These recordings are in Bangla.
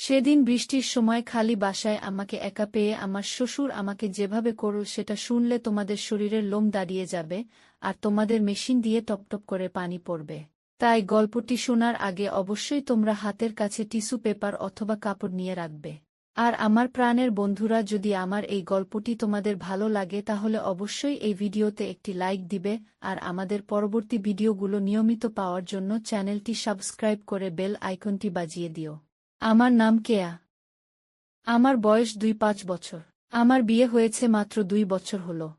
সেদিন বৃষ্টির সময় খালি বাসায় আমাকে একা পেয়ে আমার শ্বশুর আমাকে যেভাবে করল সেটা শুনলে তোমাদের শরীরের লোম দাঁড়িয়ে যাবে আর তোমাদের মেশিন দিয়ে টপটপ করে পানি পড়বে। তাই গল্পটি শোনার আগে অবশ্যই তোমরা হাতের কাছে টিস্যু পেপার অথবা কাপড় নিয়ে রাখবে। আর আমার প্রাণের বন্ধুরা, যদি আমার এই গল্পটি তোমাদের ভালো লাগে তাহলে অবশ্যই এই ভিডিওতে একটি লাইক দিবে আর আমাদের পরবর্তী ভিডিওগুলো নিয়মিত পাওয়ার জন্য চ্যানেলটি সাবস্ক্রাইব করে বেল আইকনটি বাজিয়ে দিও। আমার নাম কেয়া। আমার বয়স ২-৫ বছর। আমার বিয়ে হয়েছে মাত্র ২ বছর হলো।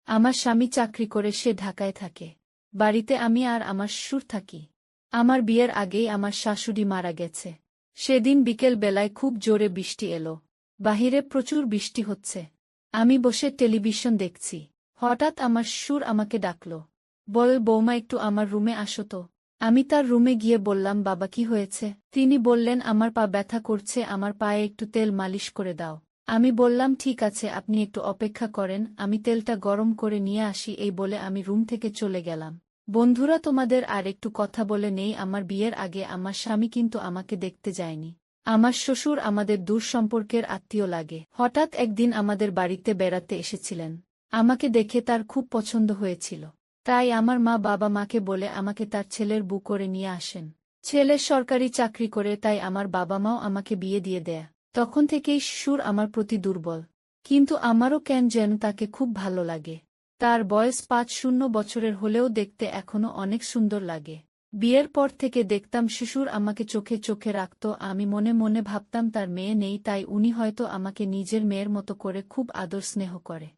আমার স্বামী চাকরি করে সে ঢাকায় থাকে। বাড়িতে আমি আর আমার শ্বশুর থাকি। আমার বিয়ের আগেই আমার শাশুড়ি মারা গেছে। সেদিন বিকেল বেলায় খুব জোরে বৃষ্টি এলো। বাহিরে প্রচুর বৃষ্টি হচ্ছে। আমি বসে টেলিভিশন দেখছি। হঠাৎ আমার শ্বশুর আমাকে ডাকল। বল, বৌমা, একটু আমার রুমে আসো তো। আমি তার রুমে গিয়ে বললাম, বাবা, কি হয়েছে? তিনি বললেন, আমার পা ব্যথা করছে, আমার পায়ে একটু তেল মালিশ করে দাও। আমি বললাম, ঠিক আছে, আপনি একটু অপেক্ষা করেন, আমি তেলটা গরম করে নিয়ে আসি। এই বলে আমি রুম থেকে চলে গেলাম। বন্ধুরা, তোমাদের আর একটু কথা বলে নেই, আমার বিয়ের আগে আমার স্বামী কিন্তু আমাকে দেখতে যায়নি। আমার শ্বশুর আমাদের দূর সম্পর্কের আত্মীয় লাগে। হঠাৎ একদিন আমাদের বাড়িতে বেড়াতে এসেছিলেন। আমাকে দেখে তার খুব পছন্দ হয়েছিল। তাই আমার মা বাবা মাকে বলে আমাকে তার ছেলের বউ করে নিয়ে আসেন। ছেলে সরকারি চাকরি করে, তাই আমার বাবা মাও আমাকে বিয়ে দিয়ে দেয়া। তখন থেকেই শ্বশুর আমার প্রতি দুর্বল। কিন্তু আমারও কেন যেন তাকে খুব ভালো লাগে। তার বয়স ৫-০ বছরের হলেও দেখতে এখনো অনেক সুন্দর লাগে। বিয়ের পর থেকে দেখতাম শ্বশুর আমাকে চোখে চোখে রাখত। আমি মনে মনে ভাবতাম তার মেয়ে নেই, তাই উনি হয়তো আমাকে নিজের মেয়ের মতো করে খুব আদর স্নেহ করে।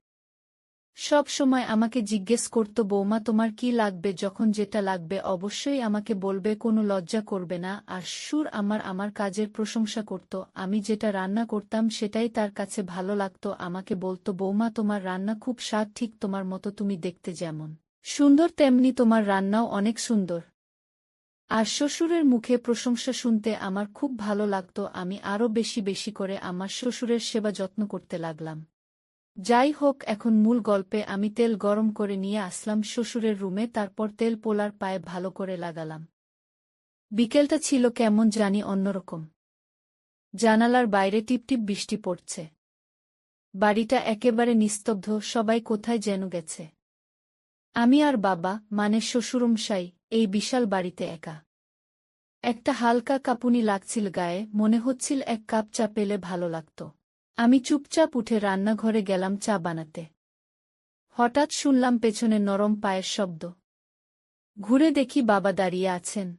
সব সময় আমাকে জিজ্ঞেস করত, বৌমা, তোমার কি লাগবে? যখন যেটা লাগবে অবশ্যই আমাকে বলবে, কোনো লজ্জা করবে না। আর শ্বশুর আমার কাজের প্রশংসা করত। আমি যেটা রান্না করতাম সেটাই তার কাছে ভালো লাগত। আমাকে বলতো, বৌমা, তোমার রান্না খুব স্বাদ, ঠিক তোমার মতো, তুমি দেখতে যেমন সুন্দর তেমনি তোমার রান্নাও অনেক সুন্দর। আর শ্বশুরের মুখে প্রশংসা শুনতে আমার খুব ভালো লাগত। আমি আরও বেশি বেশি করে আমার শ্বশুরের সেবা যত্ন করতে লাগলাম। যাই হোক, এখন মূল গল্পে। আমি তেল গরম করে নিয়ে আসলাম শ্বশুরের রুমে, তারপর তেল পোলার পায়ে ভালো করে লাগালাম। বিকেলটা ছিল কেমন জানি অন্যরকম। জানালার বাইরে টিপটিপ বৃষ্টি পড়ছে। বাড়িটা একেবারে নিস্তব্ধ, সবাই কোথায় যেন গেছে। আমি আর বাবা, মানে শ্বশুরমশাই, এই বিশাল বাড়িতে একা। একটা হালকা কাঁপুনি লাগছিল গায়ে, মনে হচ্ছিল এক কাপ চা পেলে ভালো লাগত। আমি চুপচাপ উঠে রান্নাঘরে গেলাম চা বানাতে। হঠাৎ শুনলাম পেছনে নরম পায়ের শব্দ। ঘুরে দেখি বাবা দাঁড়িয়ে আছেন।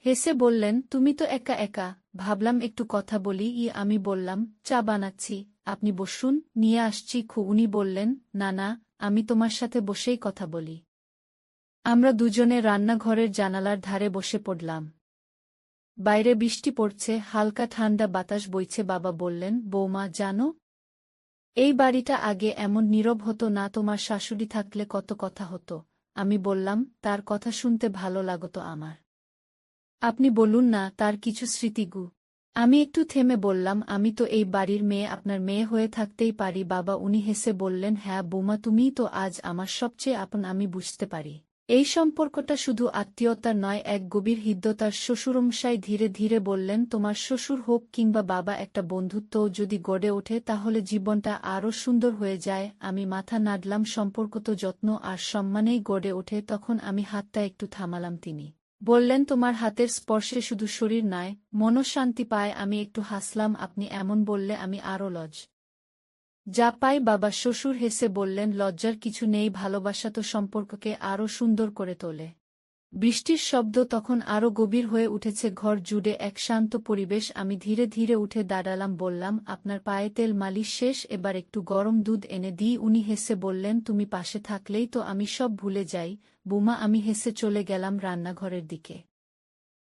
হেসে বললেন, তুমি তো একা একা, ভাবলাম একটু কথা বলি। আমি বললাম, চা বানাচ্ছি, আপনি বসুন, নিয়ে আসছি। উনি বললেন, না না, আমি তোমার সাথে বসেই কথা বলি। আমরা দুজনে রান্নাঘরের জানালার ধারে বসে পড়লাম। বাইরে বৃষ্টি পড়ছে, হালকা ঠান্ডা বাতাস বইছে। বাবা বললেন, বৌমা, জানো, এই বাড়িটা আগে এমন নীরব হতো না, তোমার শাশুড়ি থাকলে কত কথা হতো। আমি বললাম, তার কথা শুনতে ভালো লাগতো আমার। আপনি বলুন না, তার কিছু স্মৃতিগু। আমি একটু থেমে বললাম, আমি তো এই বাড়ির মেয়ে, আপনার মেয়ে হয়ে থাকতেই পারি। বাবা উনি হেসে বললেন, হ্যাঁ বৌমা, তুমিই তো আজ আমার সবচেয়ে আপন। আমি বুঝতে পারি এই সম্পর্কটা শুধু আত্মীয়তার নয়, এক গভীর হৃদ্যতার। শ্বশুরমশাই ধীরে ধীরে বললেন, তোমার শ্বশুর হোক কিংবা বাবা, একটা বন্ধুত্বও যদি গড়ে ওঠে তাহলে জীবনটা আরও সুন্দর হয়ে যায়। আমি মাথা নাড়লাম। সম্পর্ক তো যত্ন আর সম্মানেই গড়ে ওঠে। তখন আমি হাতটা একটু থামালাম। তিনি বললেন, তোমার হাতের স্পর্শে শুধু শরীর নয়, মনও শান্তি পায়। আমি একটু হাসলাম। আপনি এমন বললে আমি আরও যা পাই। বাবা শ্বশুর হেসে বললেন, লজ্জার কিছু নেই, ভালোবাসা তো সম্পর্ককে আরও সুন্দর করে তোলে। বৃষ্টির শব্দ তখন আরও গভীর হয়ে উঠেছে, ঘর জুড়ে এক শান্ত পরিবেশ। আমি ধীরে ধীরে উঠে দাঁড়ালাম। বললাম, আপনার পায়ে তেল মালিশ শেষ, এবার একটু গরম দুধ এনে দিই। উনি হেসে বললেন, তুমি পাশে থাকলেই তো আমি সব ভুলে যাই বৌমা। আমি হেসে চলে গেলাম রান্নাঘরের দিকে।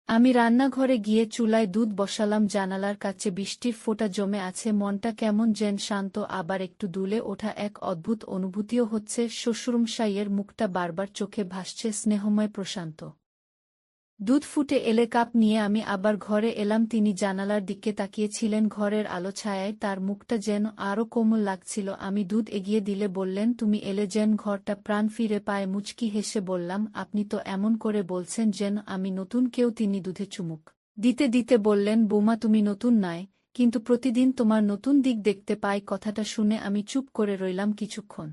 আমি রান্নাঘরে গিয়ে চুলায় দুধ বসালাম। জানালার কাছে বৃষ্টির ফোঁটা জমে আছে। মনটা কেমন যেন শান্ত, আবার একটু দুলে ওঠা। এক অদ্ভুত অনুভূতিও হচ্ছে। শ্বশুরমশাইয়ের মুখটা বারবার চোখে ভাসছে, স্নেহময় প্রশান্ত। দুধ ফুটে এলে কাপ নিয়ে আমি আবার ঘরে এলাম। তিনি জানালার দিকে তাকিয়েছিলেন। ঘরের আলো ছায়ায় তার মুখটা যেন আরও কোমল লাগছিল। আমি দুধ এগিয়ে দিলে বললেন, তুমি এলে যেন ঘরটা প্রাণ ফিরে পায়। মুচকি হেসে বললাম, আপনি তো এমন করে বলছেন যেন আমি নতুন কেউ। তিনি দুধে চুমুক দিতে দিতে বললেন, বৌমা তুমি নতুন নয়, কিন্তু প্রতিদিন তোমার নতুন দিক দেখতে পাই। কথাটা শুনে আমি চুপ করে রইলাম কিছুক্ষণ।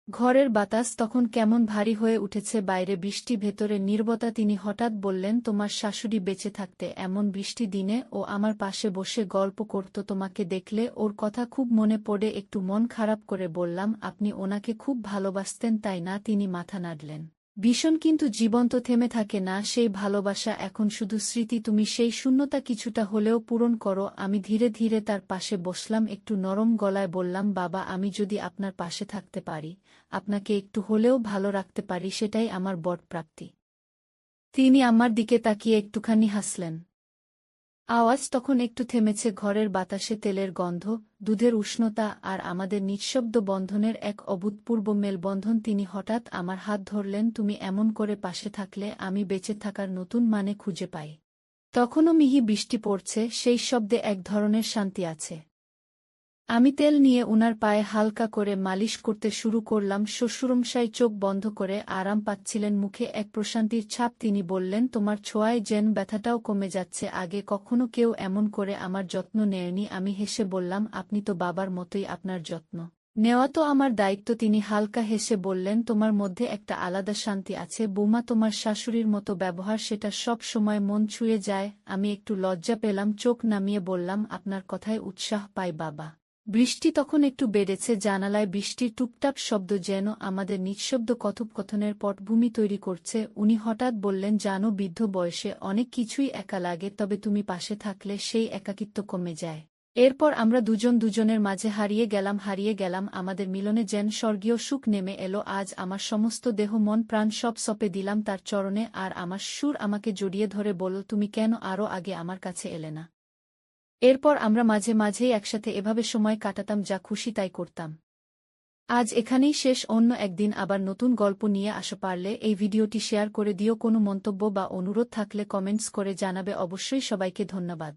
ঘরের বাতাস তখন কেমন ভারী হয়ে উঠেছে, বাইরে বৃষ্টি, ভেতরে নীরবতা। তিনি হঠাৎ বললেন, তোমার শাশুড়ি বেঁচে থাকতে এমন বৃষ্টি দিনে ও আমার পাশে বসে গল্প করত, তোমাকে দেখলে ওর কথা খুব মনে পড়ে। একটু মন খারাপ করে বললাম, আপনি ওনাকে খুব ভালোবাসতেন তাই না? তিনি মাথা নাড়লেন। ভীষণ, কিন্তু জীবন তো থেমে থাকে না। সেই ভালোবাসা এখন শুধু স্মৃতি। তুমি সেই শূন্যতা কিছুটা হলেও পূরণ করো। আমি ধীরে ধীরে তার পাশে বসলাম, একটু নরম গলায় বললাম, বাবা, আমি যদি আপনার পাশে থাকতে পারি, আপনাকে একটু হলেও ভালো রাখতে পারি, সেটাই আমার বড় প্রাপ্তি। তিনি আমার দিকে তাকিয়ে একটুখানি হাসলেন। আওয়াজ তখন একটু থেমেছে, ঘরের বাতাসে তেলের গন্ধ, দুধের উষ্ণতা আর আমাদের নিঃশব্দ বন্ধনের এক অভূতপূর্ব মেলবন্ধন। তিনি হঠাৎ আমার হাত ধরলেন, তুমি এমন করে পাশে থাকলে আমি বেঁচে থাকার নতুন মানে খুঁজে পাই। তখনও মিহি বৃষ্টি পড়ছে, সেই শব্দে এক ধরনের শান্তি আছে। আমি তেল নিয়ে উনার পায়ে হালকা করে মালিশ করতে শুরু করলাম। শ্বশুরমশাই চোখ বন্ধ করে আরাম পাচ্ছিলেন, মুখে এক প্রশান্তির ছাপ। তিনি বললেন, তোমার ছোঁয়ায় যেন ব্যথাটাও কমে যাচ্ছে। আগে কখনো কেউ এমন করে আমার যত্ন নেয়নি। আমি হেসে বললাম, আপনি তো বাবার মতোই, আপনার যত্ন নেওয়া তো আমার দায়িত্ব। তিনি হালকা হেসে বললেন, তোমার মধ্যে একটা আলাদা শান্তি আছে বৌমা, তোমার শাশুড়ির মতো ব্যবহার, সেটা সব সময় মন ছুঁয়ে যায়। আমি একটু লজ্জা পেলাম, চোখ নামিয়ে বললাম, আপনার কথায় উৎসাহ পাই বাবা। বৃষ্টি তখন একটু বেড়েছে, জানালায় বৃষ্টির টুপটাপ শব্দ যেন আমাদের নিঃশব্দ কথোপকথনের পটভূমি তৈরি করছে। উনি হঠাৎ বললেন, জানো, বৃদ্ধ বয়সে অনেক কিছুই একা লাগে, তবে তুমি পাশে থাকলে সেই একাকিত্ব কমে যায়। এরপর আমরা দুজন দুজনের মাঝে হারিয়ে গেলাম। আমাদের মিলনে যেন স্বর্গীয় সুখ নেমে এলো। আজ আমার সমস্ত দেহ মন প্রাণ সব সঁপে দিলাম তার চরণে। আর আমার সুর আমাকে জড়িয়ে ধরে বলল, তুমি কেন আরও আগে আমার কাছে এলে না? এরপর আমরা মাঝে মাঝেই একসাথে এভাবে সময় কাটাতাম, যা খুশি তাই করতাম। আজ এখানেই শেষ, অন্য একদিন আবার নতুন গল্প নিয়ে আসো। পারলে এই ভিডিওটি শেয়ার করে দিও। কোনো মন্তব্য বা অনুরোধ থাকলে কমেন্টস করে জানাবে অবশ্যই। সবাইকে ধন্যবাদ।